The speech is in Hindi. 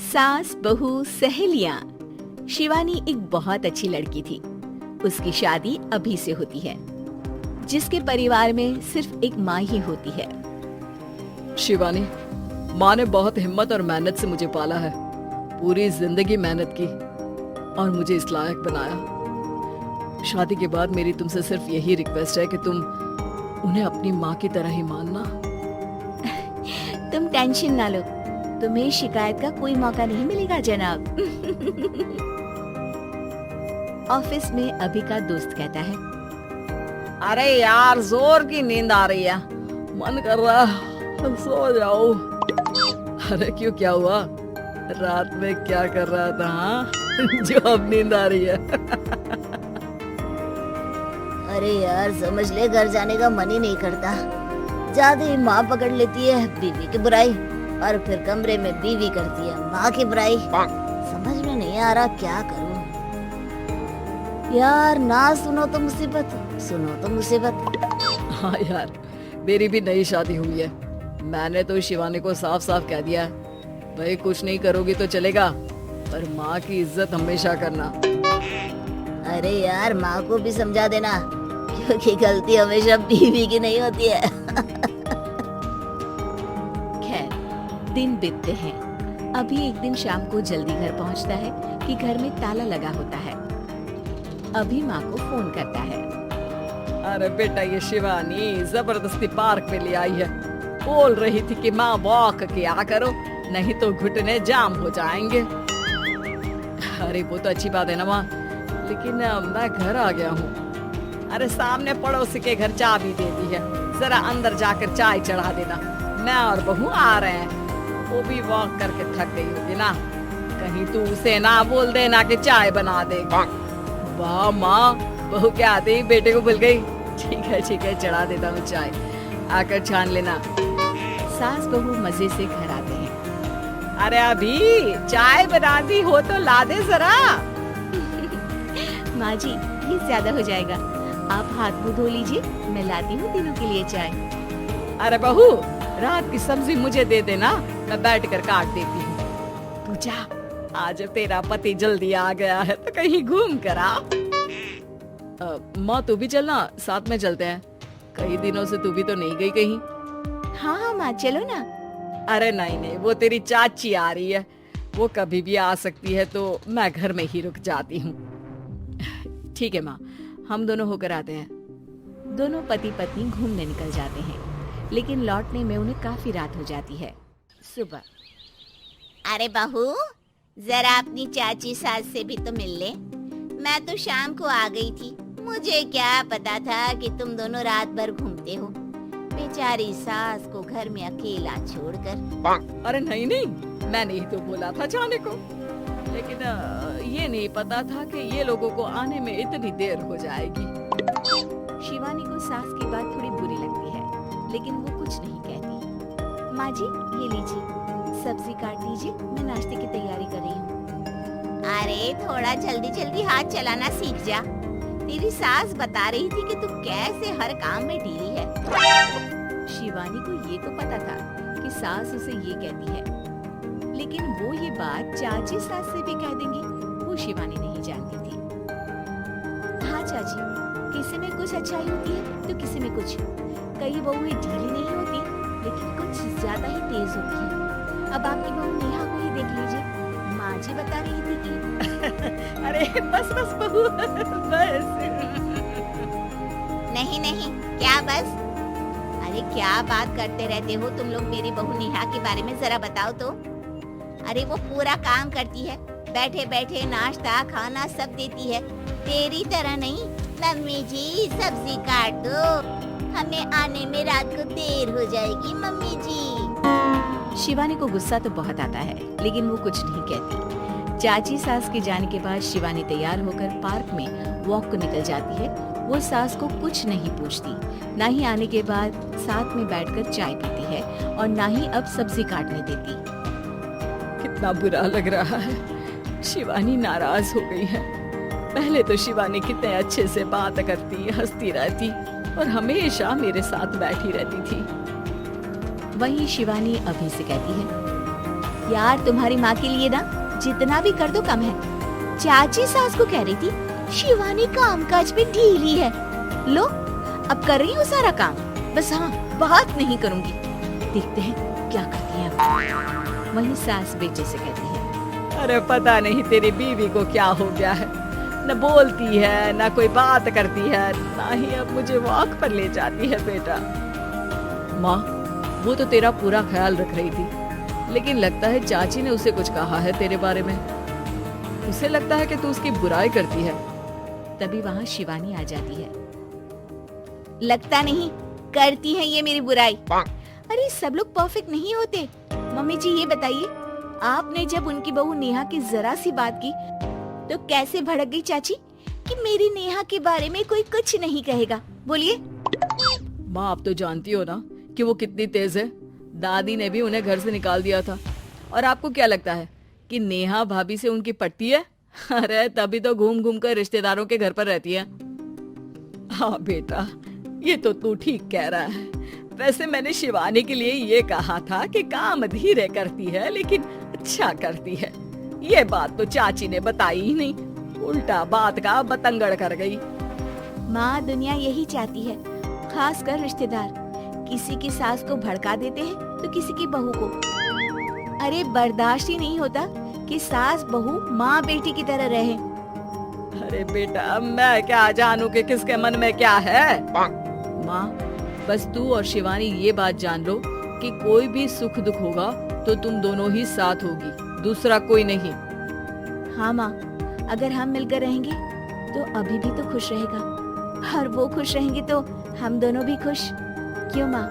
सास बहू सहेलियां। शिवानी एक बहुत अच्छी लड़की थी। उसकी शादी अभी से होती है, जिसके परिवार में सिर्फ एक माँ ही होती है। शिवानी, माँ ने बहुत हिम्मत और मेहनत से मुझे पाला है। पूरी जिंदगी मेहनत की और मुझे इस लायक बनाया। शादी के बाद मेरी तुमसे सिर्फ यही रिक्वेस्ट है कि तुम उन्हें अपनी माँ की तरह ही मानना। तुम टेंशन ना लो, तुम्हें शिकायत का कोई मौका नहीं मिलेगा जनाब। ऑफिस में अभी का दोस्त कहता है, अरे यार, जोर की नींद आ रही है, मन कर रहा है सो जाओ। अरे क्यों, क्या हुआ? रात में क्या कर रहा था हाँ? जो अब नींद आ रही है। अरे यार, समझ ले, घर जाने का मन ही नहीं करता। ज्यादा ही माँ पकड़ लेती है बीवी की बुराई, और फिर कमरे में बीवी करती है माँ की बुराई। समझ में नहीं आ रहा क्या करूं। यार, ना सुनो तो मुसीबत, सुनो तो मुसीबत। हाँ यार, मेरी भी नई शादी हुई है। मैंने तो शिवानी को साफ साफ कह दिया है, भाई कुछ नहीं करोगी तो चलेगा, पर माँ की इज्जत हमेशा करना। अरे यार, माँ को भी समझा देना, क्योंकि गलती हमेशा बीवी की नहीं होती है। खैर, दिन बीतते हैं। अभी एक दिन शाम को जल्दी घर पहुंचता है कि घर में ताला लगा होता है। अभी माँ को फोन करता है। अरे बेटा, ये शिवानी जबरदस्ती पार्क में ले आई है। बोल रही थी कि माँ वॉक किया करो, नहीं तो घुटने जाम हो जाएंगे। अरे वो तो अच्छी बात है ना माँ, लेकिन मैं घर आ गया हूँ। अरे सामने पड़ोसी के घर चाबी दे दी है, जरा अंदर जाकर चाय चढ़ा देना। मैं और बहू आ रहे हैं, वो भी वॉक करके थक गई होगी ना। कहीं तू उसे ना बोल देना कि चाय बना दे। वाह माँ, बहू क्या आते ही बेटे को भूल गई। ठीक है, चढ़ा देता हूँ चाय, आकर छान लेना। सास बहू मजे से घर आते हैं। अरे अभी चाय बना दी हो तो ला दे जरा। माँ जी, ये ज्यादा हो जाएगा, आप हाथ मुंह धो लीजिए, मैं लाती हूँ तीनों के लिए चाय। अरे बहू, रात की सब्जी मुझे दे देना, मैं बैठ कर काट देती हूँ। तू जा, आज तेरा पति जल्दी आ गया है तो कहीं घूम कर आ। माँ तू भी चलना, साथ में चलते हैं। कई दिनों से तू भी तो नहीं गई कहीं। हाँ माँ, चलो ना। अरे नहीं, वो तेरी चाची आ रही है, वो कभी भी आ सकती है, तो मैं घर में ही रुक जाती हूँ। ठीक है माँ, हम दोनों होकर आते हैं। दोनों पति पत्नी घूमने निकल जाते हैं, लेकिन लौटने में उन्हें काफी रात हो जाती है। सुबह। अरे बहू, जरा अपनी चाची सास से भी तो मिल ले। मैं तो शाम को आ गई थी, मुझे क्या पता था कि तुम दोनों रात भर घूमते हो, बेचारी सास को घर में अकेला छोड़कर। अरे नहीं, मैंने ही तो बोला था जाने को, लेकिन ये नहीं पता था कि ये लोगों को आने में इतनी देर हो जाएगी। शिवानी को सास की बात थोड़ी बुरी लगती है, लेकिन वो कुछ नहीं कहती। माँ जी, ये लीजिए, सब्जी काट दीजिए, मैं नाश्ते की तैयारी कर रही हूँ। अरे थोड़ा जल्दी जल्दी हाथ चलाना सीख जा। तेरी सास बता रही थी कि तू कैसे हर काम में ढीली है। शिवानी को ये तो पता था कि सास उसे ये कहती है, लेकिन वो ये बात चाची सास से भी कह देंगी, वो शिवानी नहीं जानती थी। हाँ चाची, किसी में कुछ अच्छाई होती है तो किसी में कुछ। कई बहुएं ढीली नहीं होती, लेकिन कुछ ज्यादा ही तेज होती है। अब आपकी बहू नेहा को ही देख लीजिए, माँ जी बता रही थी कि अरे बस बहू, बस। नहीं, क्या बस? अरे क्या बात करते रहते हो तुम लोग मेरी बहू नेहा के बारे में, जरा बताओ तो। अरे वो पूरा काम करती है, बैठे बैठे नाश्ता खाना सब देती है, तेरी तरह नहीं। मम्मी जी सब्जी काट दो, हमें आने में रात को देर हो जाएगी मम्मी जी। शिवानी को गुस्सा तो बहुत आता है, लेकिन वो कुछ नहीं कहती। चाची सास के जाने के बाद शिवानी तैयार होकर पार्क में वॉक को निकल जाती है। वो सास को कुछ नहीं पूछती, ना ही आने के बाद साथ में बैठकर चाय पीती है, और ना ही अब सब्जी काटने देती। कितना बुरा लग रहा है, शिवानी नाराज हो गई है। पहले तो शिवानी कितने अच्छे से बात करती, हंसती रहती और हमेशा मेरे साथ बैठी रहती थी। वहीं शिवानी अभी से कहती है, यार तुम्हारी माँ के लिए ना जितना भी कर दो कम है। चाची सास को कह रही थी शिवानी कामकाज में ढीली है। लो अब कर रही हूँ सारा काम, बस हाँ बात नहीं करूँगी। देखते हैं क्या करती है अब। वहीं सास बेटे से कहती है, अरे पता नहीं तेरी बीवी को क्या हो गया है, न बोलती है न कोई बात करती है, ना ही अब मुझे वॉक पर ले जाती है। बेटा माँ वो तो तेरा पूरा ख्याल रख रही थी, लेकिन लगता है चाची ने उसे कुछ कहा है तेरे बारे में। उसे लगता है कि तू उसकी बुराई करती है। तभी वहाँ शिवानी आ जाती है। लगता नहीं करती है ये मेरी बुराई। अरे सब लोग परफेक्ट नहीं होते। मम्मी जी ये बताइए, आपने जब उनकी बहू नेहा की जरा सी बात की तो कैसे भड़क गई चाची कि मेरी नेहा के बारे में कोई कुछ नहीं कहेगा। बोलिए। माँ आप तो जानती हो ना कि वो कितनी तेज है। दादी ने भी उन्हें घर से निकाल दिया था। और आपको क्या लगता है कि नेहा भाभी से उनकी पट्टी है? अरे तभी तो घूम घूम कर रिश्तेदारों के घर पर रहती है। हाँ बेटा ये तो तू ठीक कह रहा है। वैसे मैंने शिवानी के लिए ये कहा था कि काम धीरे करती है लेकिन अच्छा करती है। ये बात तो चाची ने बताई ही नहीं, उल्टा बात का बतंगड़ कर गई। माँ दुनिया यही चाहती है, खासकर रिश्तेदार किसी की सास को भड़का देते हैं तो किसी की बहू को। अरे बर्दाश्त ही नहीं होता कि सास बहू माँ बेटी की तरह रहे। अरे बेटा मैं क्या जानूं कि किसके मन में क्या है। माँ बस तू और शिवानी ये बात जान लो कि कोई भी सुख दुख होगा तो तुम दोनों ही साथ होगी, दूसरा कोई नहीं। हाँ माँ, अगर हम मिलकर रहेंगे तो अभी भी तो खुश रहेगा, और वो खुश रहेंगे तो हम दोनों भी खुश। क्यों माँ?